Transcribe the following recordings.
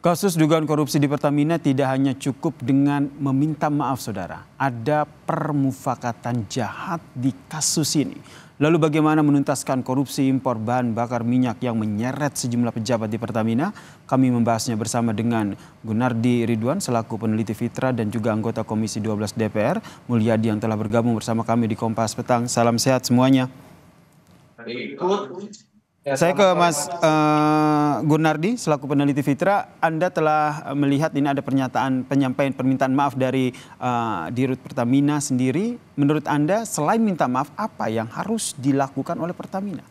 Kasus dugaan korupsi di Pertamina tidak hanya cukup dengan meminta maaf, saudara. Ada permufakatan jahat di kasus ini. Lalu bagaimana menuntaskan korupsi impor bahan bakar minyak yang menyeret sejumlah pejabat di Pertamina? Kami membahasnya bersama dengan Gunardi Ridwan selaku peneliti Fitra dan juga anggota Komisi 12 DPR, Mulyadi yang telah bergabung bersama kami di Kompas Petang. Salam sehat semuanya. Saya ke Mas Gunardi selaku peneliti Fitra. Anda telah melihat ini ada penyampaian permintaan maaf dari Dirut Pertamina sendiri. Menurut Anda selain minta maaf, apa yang harus dilakukan oleh Pertamina?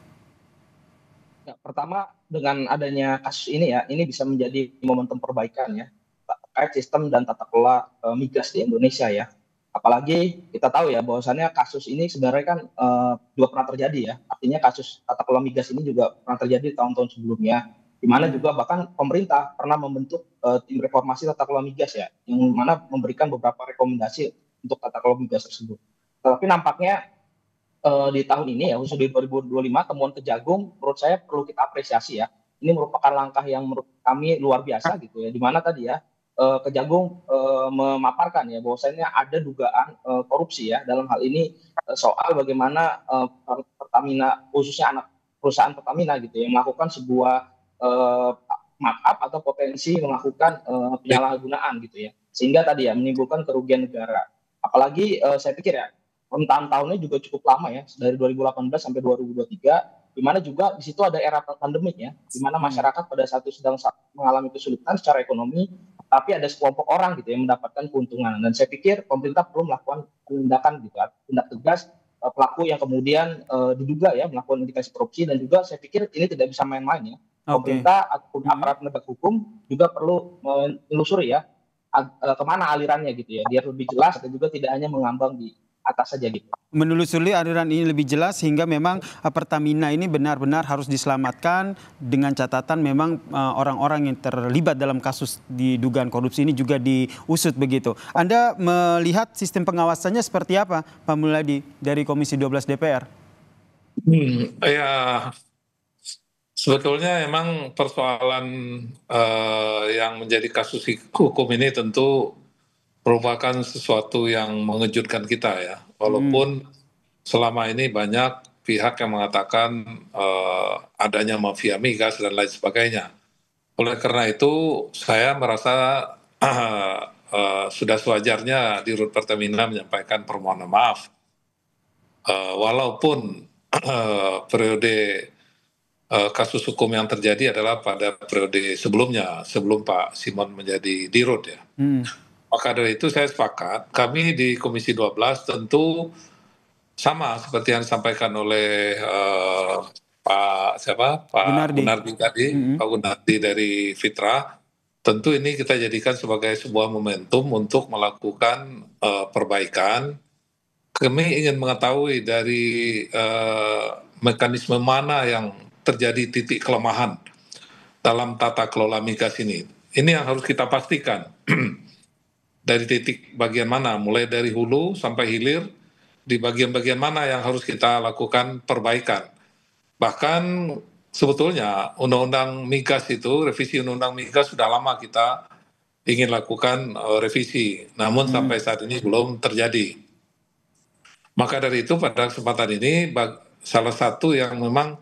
Ya, pertama dengan adanya kasus ini ya, ini bisa menjadi momentum perbaikan ya terkait sistem dan tata kelola migas di Indonesia ya. Apalagi kita tahu ya bahwasannya kasus ini sebenarnya kan juga pernah terjadi ya. Artinya kasus tata kelola migas ini juga pernah terjadi di tahun-tahun sebelumnya. Di mana juga bahkan pemerintah pernah membentuk tim reformasi tata kelola migas ya, yang mana memberikan beberapa rekomendasi untuk tata kelola migas tersebut. Tetapi nampaknya di tahun ini ya, khususnya di 2025, temuan Kejagung menurut saya perlu kita apresiasi ya. Ini merupakan langkah yang menurut kami luar biasa gitu ya. Di mana tadi ya Kejagung memaparkan ya bahwasanya ada dugaan korupsi ya dalam hal ini soal bagaimana Pertamina, khususnya anak perusahaan Pertamina gitu ya, melakukan sebuah markup atau potensi melakukan penyalahgunaan gitu ya, sehingga tadi ya menimbulkan kerugian negara. Apalagi saya pikir ya rentang tahunnya juga cukup lama ya, dari 2018 sampai 2023, di mana juga di situ ada era pandemik ya, di mana masyarakat pada saat itu sedang mengalami kesulitan secara ekonomi, tapi ada sekelompok orang gitu yang mendapatkan keuntungan. Dan saya pikir pemerintah perlu melakukan tindakan gitu, tindak tegas pelaku yang kemudian diduga ya melakukan indikasi korupsi. Dan juga saya pikir ini tidak bisa main-main ya. Pemerintah ataupun aparat penegak hukum juga perlu menelusuri ya kemana alirannya gitu ya, biar lebih jelas dan juga tidak hanya mengambang di atas saja gitu. Menelusuri aliran ini lebih jelas sehingga memang Pertamina ini benar-benar harus diselamatkan, dengan catatan memang orang-orang yang terlibat dalam kasus di dugaan korupsi ini juga diusut begitu. Anda melihat sistem pengawasannya seperti apa, Pak Mulyadi dari Komisi 12 DPR? Ya, sebetulnya memang persoalan yang menjadi kasus hukum ini tentu merupakan sesuatu yang mengejutkan kita ya. Walaupun selama ini banyak pihak yang mengatakan adanya mafia migas dan lain sebagainya. Oleh karena itu saya merasa sudah sewajarnya Dirut Pertamina menyampaikan permohonan maaf. Walaupun periode kasus hukum yang terjadi adalah pada periode sebelumnya, sebelum Pak Simon menjadi Dirut ya. Maka dari itu saya sepakat, kami di Komisi 12 tentu sama seperti yang disampaikan oleh Pak Gunardi tadi, Pak Gunardi dari Fitra. Tentu ini kita jadikan sebagai sebuah momentum untuk melakukan perbaikan. Kami ingin mengetahui dari mekanisme mana yang terjadi titik kelemahan dalam tata kelola migas ini. Ini yang harus kita pastikan. Dari titik bagian mana, mulai dari hulu sampai hilir, di bagian-bagian mana yang harus kita lakukan perbaikan. Bahkan sebetulnya undang-undang migas itu, revisi undang-undang migas sudah lama kita ingin lakukan revisi, namun sampai saat ini belum terjadi. Maka dari itu pada kesempatan ini salah satu yang memang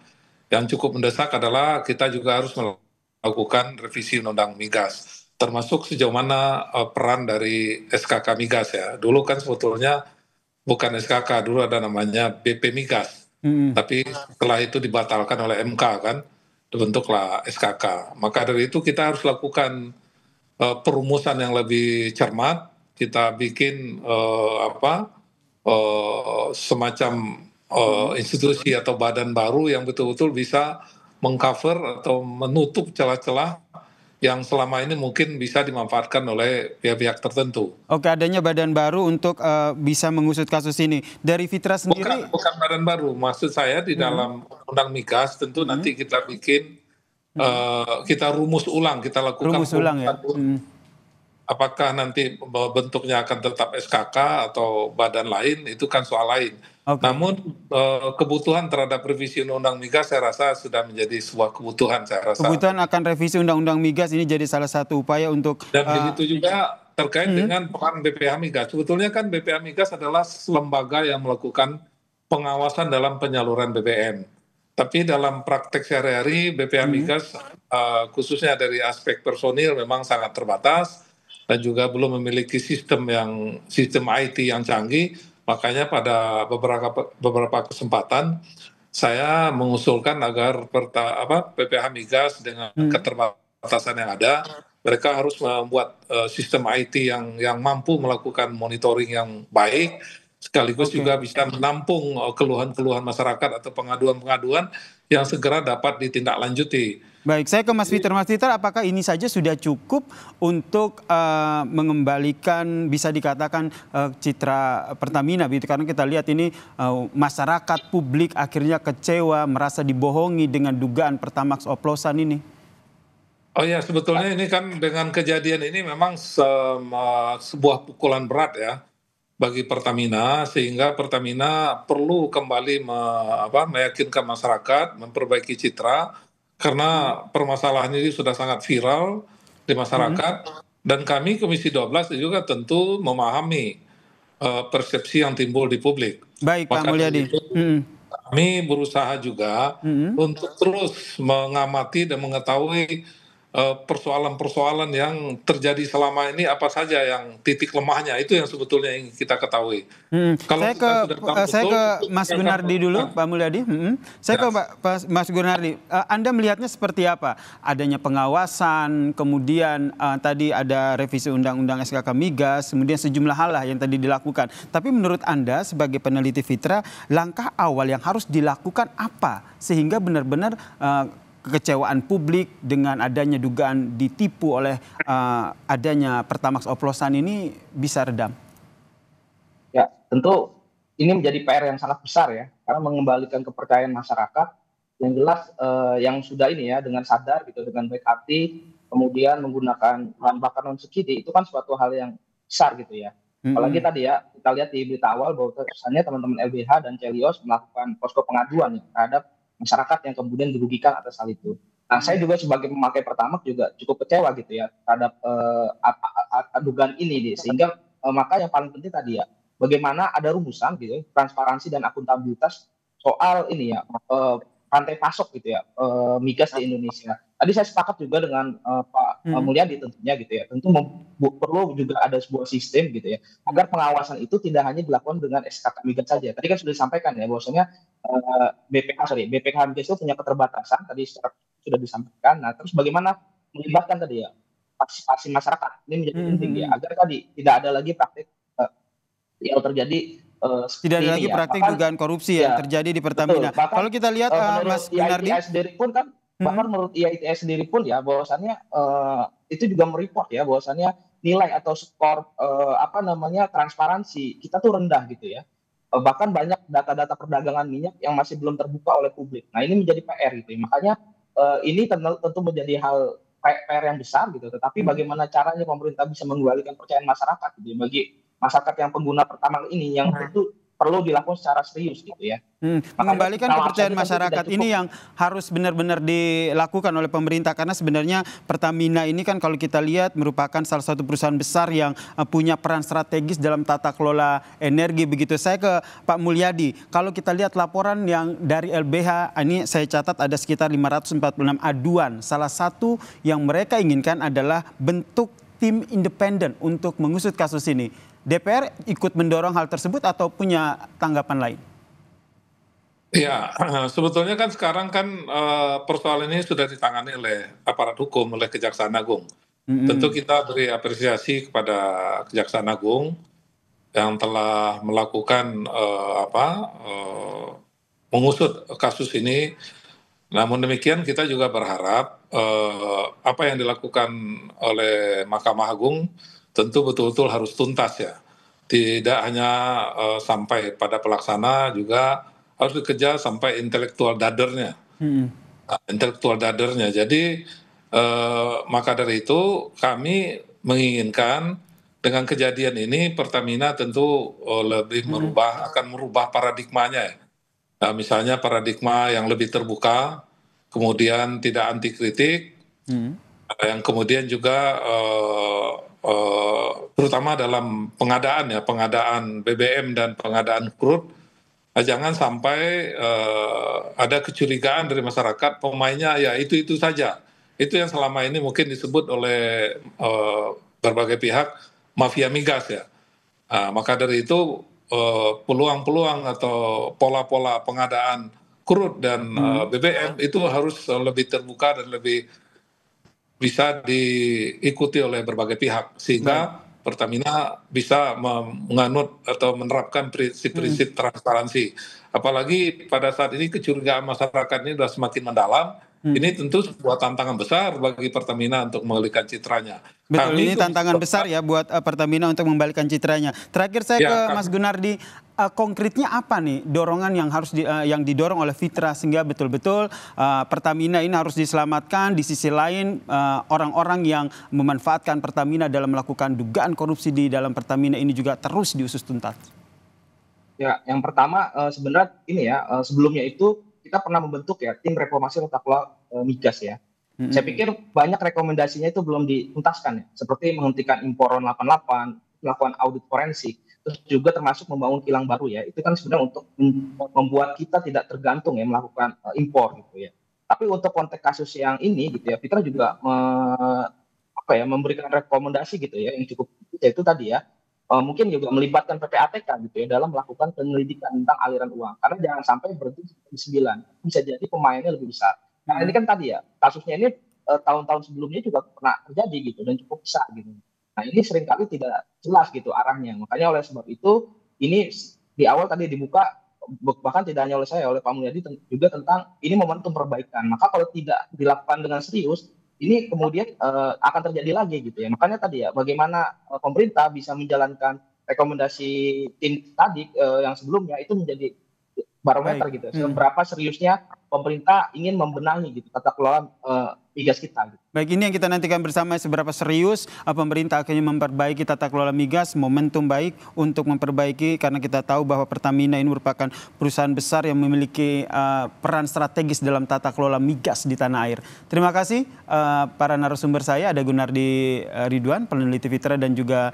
yang cukup mendesak adalah kita juga harus melakukan revisi undang-undang migas, termasuk sejauh mana peran dari SKK migas ya. Dulu kan sebetulnya bukan SKK, dulu ada namanya BP migas, tapi setelah itu dibatalkan oleh MK kan, dibentuklah SKK. Maka dari itu kita harus lakukan perumusan yang lebih cermat, kita bikin semacam institusi atau badan baru yang betul-betul bisa mengcover atau menutup celah-celah yang selama ini mungkin bisa dimanfaatkan oleh pihak-pihak tertentu. Oke, adanya badan baru untuk bisa mengusut kasus ini. Dari Fitra sendiri? Bukan badan baru, maksud saya di dalam undang migas tentu nanti kita bikin, kita rumus ulang, kita lakukan rumus ulang ya. Apakah nanti bentuknya akan tetap SKK atau badan lain, itu kan soal lain. Oke. Namun kebutuhan terhadap revisi Undang-Undang Migas saya rasa sudah menjadi sebuah kebutuhan saya rasa. Kebutuhan akan revisi Undang-Undang Migas ini jadi salah satu upaya untuk Dan begitu juga terkait mhm. dengan peran BPH Migas. Sebetulnya kan BPH Migas adalah lembaga yang melakukan pengawasan dalam penyaluran BBM. Tapi dalam praktek sehari-hari BPH Migas khususnya dari aspek personil memang sangat terbatas dan juga belum memiliki sistem IT yang canggih. Makanya pada beberapa kesempatan saya mengusulkan agar BPH Migas dengan keterbatasan yang ada, mereka harus membuat sistem IT yang mampu melakukan monitoring yang baik, sekaligus Oke. juga bisa menampung keluhan-keluhan masyarakat atau pengaduan-pengaduan yang segera dapat ditindaklanjuti. Baik, saya ke Mas Peter. Mas Peter, apakah ini saja sudah cukup untuk mengembalikan bisa dikatakan citra Pertamina begitu? Karena kita lihat ini masyarakat publik akhirnya kecewa, merasa dibohongi dengan dugaan Pertamax oplosan ini. Oh ya, sebetulnya ini kan dengan kejadian ini memang sebuah pukulan berat ya bagi Pertamina, sehingga Pertamina perlu kembali meyakinkan masyarakat, memperbaiki citra, karena permasalahan ini sudah sangat viral di masyarakat, dan kami Komisi 12 juga tentu memahami persepsi yang timbul di publik. Baik, Pak Maka dari Mulyadi. itu kami berusaha juga untuk terus mengamati dan mengetahui persoalan-persoalan yang terjadi selama ini apa saja yang titik lemahnya, itu yang sebetulnya ingin kita ketahui. Kalau Saya kita sudah tahu saya betul, ke itu Mas kita akan Gunardi dulu, melakukan. Pak Mulyadi. Saya ke Mas Gunardi. Anda melihatnya seperti apa? Adanya pengawasan, kemudian tadi ada revisi Undang-Undang SKK Migas, kemudian sejumlah hal lah yang tadi dilakukan. Tapi menurut Anda sebagai peneliti Fitra, langkah awal yang harus dilakukan apa sehingga benar-benar kekecewaan publik dengan adanya dugaan ditipu oleh adanya Pertamax oplosan ini bisa redam? Ya, tentu ini menjadi PR yang sangat besar ya, karena mengembalikan kepercayaan masyarakat yang jelas yang sudah ini ya dengan sadar gitu, dengan baik hati, kemudian menggunakan bahan bakar non subsidi itu kan suatu hal yang besar gitu ya. Apalagi tadi ya kita lihat di berita awal bahwa kesannya teman-teman LBH dan Celios melakukan posko pengaduan ya, terhadap masyarakat yang kemudian dirugikan atas hal itu. Nah, saya juga sebagai pemakai Pertamax juga cukup kecewa gitu ya terhadap dugaan ini, sehingga maka yang paling penting tadi ya, bagaimana ada rumusan gitu ya, transparansi dan akuntabilitas soal ini ya rantai pasok gitu ya migas di Indonesia. Tadi saya sepakat juga dengan Pak Mulyadi tentunya gitu ya. Tentu perlu juga ada sebuah sistem gitu ya agar pengawasan itu tidak hanya dilakukan dengan SKK migas saja. Tadi kan sudah disampaikan ya bahwasanya BPH migas itu punya keterbatasan tadi sudah disampaikan. Nah, terus bagaimana melibatkan tadi ya partisipasi masyarakat ini menjadi penting ya agar tadi tidak ada lagi praktik yang terjadi Tidak seperti ada ini lagi ya. praktik Bahkan dugaan korupsi yang ya terjadi di betul. Pertamina. Bahkan Kalau kita lihat Mas menurut Gunardi, IITS sendiri pun kan bahkan menurut IITS sendiri pun ya bahwasannya itu juga mereport ya bahwasannya nilai atau skor transparansi kita tuh rendah gitu ya. Bahkan banyak data-data perdagangan minyak yang masih belum terbuka oleh publik. Nah, ini menjadi PR gitu ya. Makanya ini tentu menjadi hal PR yang besar gitu, tetapi bagaimana caranya pemerintah bisa mengembalikan kepercayaan masyarakat gitu ya, bagi masyarakat yang pengguna Pertamax ini yang tentu perlu dilakukan secara serius gitu ya. Makanya mengembalikan pengawasannya kepercayaan tentu tidak masyarakat cukup. ini yang harus benar-benar dilakukan oleh pemerintah karena sebenarnya Pertamina ini kan kalau kita lihat merupakan salah satu perusahaan besar yang punya peran strategis dalam tata kelola energi begitu. Saya ke Pak Mulyadi. Kalau kita lihat laporan yang dari LBH ini saya catat ada sekitar 546 aduan. Salah satu yang mereka inginkan adalah bentuk tim independen untuk mengusut kasus ini. DPR ikut mendorong hal tersebut atau punya tanggapan lain? Ya, sebetulnya kan sekarang kan persoalan ini sudah ditangani oleh aparat hukum, oleh Kejaksaan Agung. Tentu kita beri apresiasi kepada Kejaksaan Agung yang telah melakukan mengusut kasus ini. Namun demikian kita juga berharap apa yang dilakukan oleh Mahkamah Agung tentu betul-betul harus tuntas ya. Tidak hanya sampai pada pelaksana, juga harus dikejar sampai intelektual dadernya. Intelektual dadernya. Jadi maka dari itu kami menginginkan dengan kejadian ini Pertamina tentu lebih akan merubah paradigmanya ya. Nah, misalnya paradigma yang lebih terbuka, kemudian tidak anti kritik, yang kemudian juga terutama dalam pengadaan BBM dan pengadaan crude, jangan sampai ada kecurigaan dari masyarakat pemainnya ya itu saja. Itu yang selama ini mungkin disebut oleh berbagai pihak mafia migas ya. Maka dari itu peluang-peluang atau pola-pola pengadaan crude dan BBM itu harus lebih terbuka dan lebih bisa diikuti oleh berbagai pihak sehingga Pertamina bisa menganut atau menerapkan prinsip-prinsip transparansi. Apalagi pada saat ini kecurigaan masyarakat ini sudah semakin mendalam. Ini tentu sebuah tantangan besar bagi Pertamina untuk mengalihkan citranya. Betul, ini tantangan besar ya buat Pertamina untuk membalikan citranya. Terakhir saya ke Mas Gunardi, konkretnya apa nih dorongan yang harus yang didorong oleh Fitra sehingga betul-betul Pertamina ini harus diselamatkan, di sisi lain orang-orang yang memanfaatkan Pertamina dalam melakukan dugaan korupsi di dalam Pertamina ini juga terus diusut tuntas? Ya, yang pertama sebenarnya ini ya, sebelumnya itu kita pernah membentuk ya tim reformasi tata kelola migas ya. Saya pikir banyak rekomendasinya itu belum dituntaskan ya, seperti menghentikan impor RON 88, melakukan audit forensik, terus juga termasuk membangun kilang baru ya. Itu kan sebenarnya untuk membuat kita tidak tergantung ya melakukan impor gitu ya. Tapi untuk konteks kasus yang ini gitu ya, Fitra juga memberikan rekomendasi gitu ya yang cukup, yaitu tadi ya, mungkin juga melibatkan PPATK gitu ya dalam melakukan penyelidikan tentang aliran uang, karena jangan sampai berhenti di 9, bisa jadi pemainnya lebih besar. Nah ini kan tadi ya kasusnya ini tahun-tahun sebelumnya juga pernah terjadi gitu dan cukup besar gitu. Nah ini seringkali tidak jelas gitu arahnya, makanya oleh sebab itu ini di awal tadi dibuka, bahkan tidak hanya oleh saya, oleh Pak Mulyadi juga tentang ini momentum perbaikan. Maka kalau tidak dilakukan dengan serius, ini kemudian akan terjadi lagi gitu ya. Makanya tadi ya, bagaimana pemerintah bisa menjalankan rekomendasi tim tadi yang sebelumnya itu menjadi barometer gitu. Seberapa seriusnya pemerintah ingin membenahi gitu tata kelola migas kita. Gitu. Baik, ini yang kita nantikan bersama, seberapa serius pemerintah akhirnya memperbaiki tata kelola migas, momentum baik untuk memperbaiki, karena kita tahu bahwa Pertamina ini merupakan perusahaan besar yang memiliki peran strategis dalam tata kelola migas di tanah air. Terima kasih para narasumber saya, ada Gunardi Ridwan, peneliti Fitra, dan juga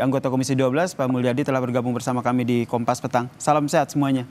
anggota Komisi 12, Pak Mulyadi telah bergabung bersama kami di Kompas Petang. Salam sehat semuanya.